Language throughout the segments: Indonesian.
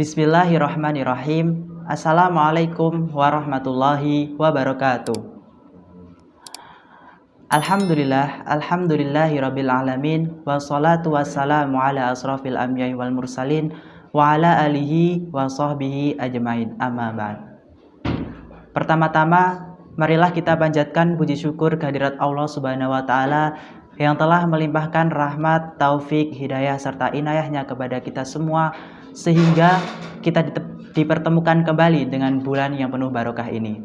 Bismillahirrahmanirrahim. Assalamualaikum warahmatullahi wabarakatuh. Alhamdulillahirabbil alamin, wassalatu wassalamu ala asrofil anbiya'i wal mursalin wa ala alihi wa sahbihi ajmain, amma ba'd. Pertama-tama, marilah kita panjatkan puji syukur kehadirat Allah Subhanahu wa taala yang telah melimpahkan rahmat, taufik, hidayah serta inayahnya kepada kita semua sehingga kita dipertemukan kembali dengan bulan yang penuh barokah ini.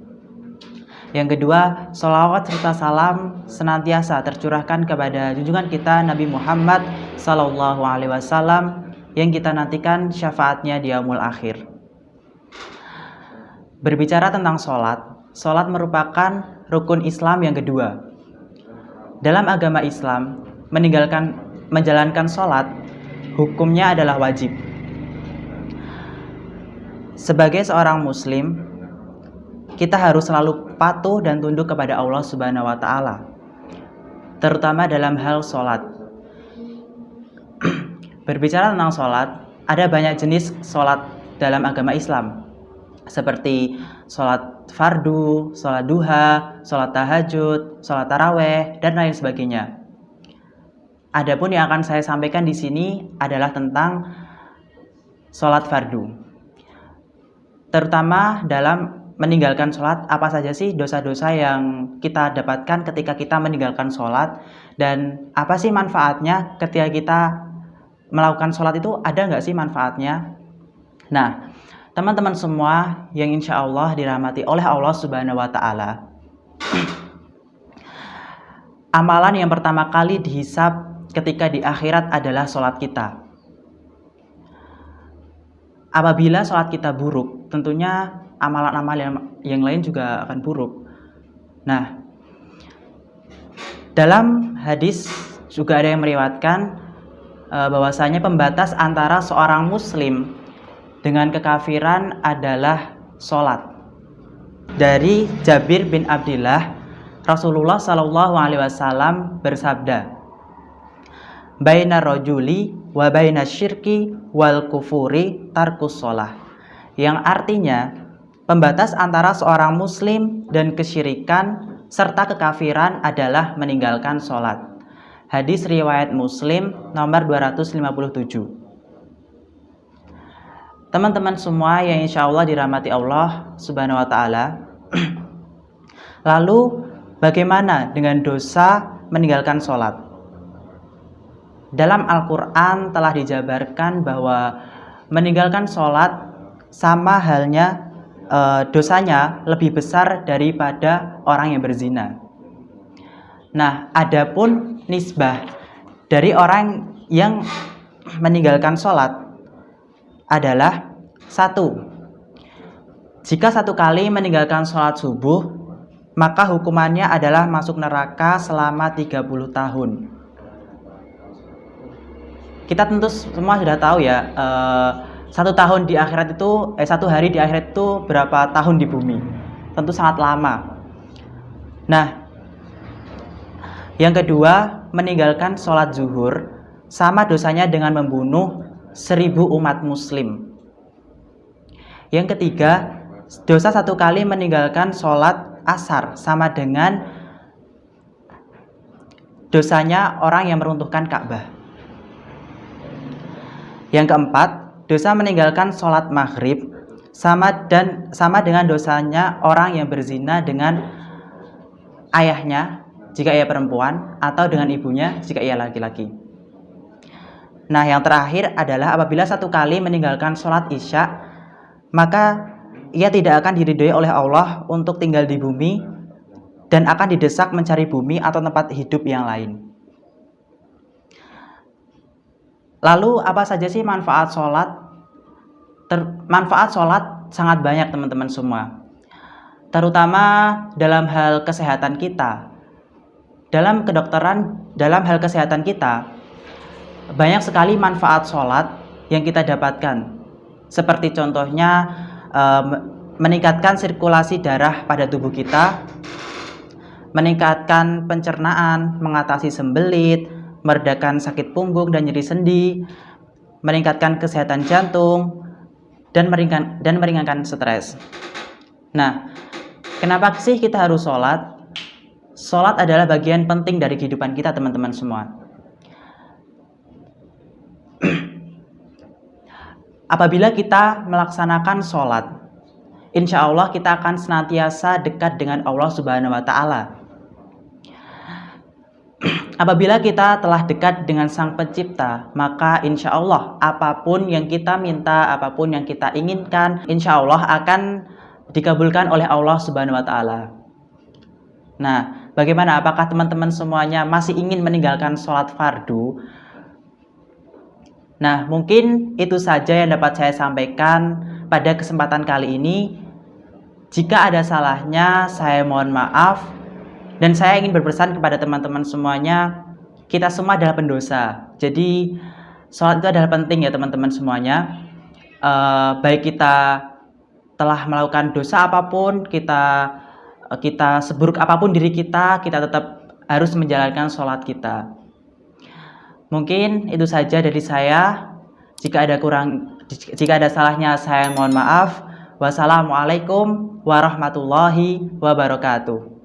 Yang kedua, sholawat serta salam senantiasa tercurahkan kepada junjungan kita Nabi Muhammad SAW yang kita nantikan syafaatnya di yaumul akhir. Berbicara tentang sholat merupakan rukun Islam yang kedua. Dalam agama Islam, menjalankan sholat hukumnya adalah wajib. Sebagai seorang muslim, kita harus selalu patuh dan tunduk kepada Allah Subhanahu wa taala, terutama dalam hal sholat. Berbicara tentang sholat, ada banyak jenis sholat dalam agama Islam, seperti sholat fardu, sholat duha, sholat tahajud, sholat taraweh, dan lain sebagainya. Adapun yang akan saya sampaikan di sini adalah tentang sholat fardu. Terutama dalam meninggalkan sholat, apa saja sih dosa-dosa yang kita dapatkan ketika kita meninggalkan sholat, dan apa sih manfaatnya ketika kita melakukan sholat itu, ada nggak sih manfaatnya? Nah, teman-teman semua yang insya Allah dirahmati oleh Allah Subhanahu wa taala, amalan yang pertama kali dihisab ketika di akhirat adalah sholat kita. Apabila sholat kita buruk, tentunya amalan-amalan yang lain juga akan buruk. Nah, dalam hadis juga ada yang meriwayatkan bahwasanya pembatas antara seorang muslim dengan kekafiran adalah sholat. Dari Jabir bin Abdillah, Rasulullah SAW bersabda, "Baina rajuli wa baina syirki wal kufuri tarkus sholah," yang artinya pembatas antara seorang muslim dan kesyirikan serta kekafiran adalah meninggalkan sholat. Hadis riwayat Muslim nomor 257. Teman-teman semua yang insya Allah dirahmati Allah Subhanahu wa ta'ala, lalu bagaimana dengan dosa meninggalkan sholat? Dalam Al-Quran telah dijabarkan bahwa meninggalkan sholat sama halnya dosanya lebih besar daripada orang yang berzina. Nah, adapun nisbah dari orang yang meninggalkan sholat adalah 1. Jika 1 kali meninggalkan sholat subuh, maka hukumannya adalah masuk neraka selama 30 tahun. Kita tentu semua sudah tahu ya, 1 tahun di akhirat itu, 1 hari di akhirat itu berapa tahun di bumi? Tentu sangat lama. Nah, yang kedua, meninggalkan sholat zuhur sama dosanya dengan membunuh 1000 umat muslim. Yang ketiga, dosa 1 kali meninggalkan sholat asar sama dengan dosanya orang yang meruntuhkan Ka'bah. Yang keempat, dosa meninggalkan sholat maghrib sama dengan dosanya orang yang berzina dengan ayahnya jika ia perempuan, atau dengan ibunya jika ia laki-laki. Nah, yang terakhir adalah apabila 1 kali meninggalkan sholat isya, maka ia tidak akan diridhoi oleh Allah untuk tinggal di bumi dan akan didesak mencari bumi atau tempat hidup yang lain. Lalu apa saja sih manfaat sholat? Manfaat sholat sangat banyak teman-teman semua, terutama dalam hal kesehatan kita. Dalam kedokteran, dalam hal kesehatan kita, banyak sekali manfaat sholat yang kita dapatkan. Seperti contohnya meningkatkan sirkulasi darah pada tubuh kita, meningkatkan pencernaan, mengatasi sembelit, meredakan sakit punggung dan nyeri sendi, meningkatkan kesehatan jantung, dan meringankan stres. Nah, kenapa sih kita harus sholat? Sholat adalah bagian penting dari kehidupan kita, teman-teman semua. Apabila kita melaksanakan sholat, insya Allah kita akan senantiasa dekat dengan Allah Subhanahu wa Ta'ala. Apabila kita telah dekat dengan Sang Pencipta, maka insya Allah apapun yang kita minta, apapun yang kita inginkan, insya Allah akan dikabulkan oleh Allah Subhanahu wa Ta'ala. Nah, bagaimana? Apakah teman-teman semuanya masih ingin meninggalkan sholat fardu? Nah, mungkin itu saja yang dapat saya sampaikan pada kesempatan kali ini. Jika ada salahnya, saya mohon maaf. Dan saya ingin berpesan kepada teman-teman semuanya, kita semua adalah pendosa. Jadi, sholat itu adalah penting ya teman-teman semuanya. Baik kita telah melakukan dosa apapun, kita seburuk apapun diri kita tetap harus menjalankan sholat kita. Mungkin itu saja dari saya. Jika ada salahnya, saya mohon maaf. Wassalamualaikum warahmatullahi wabarakatuh.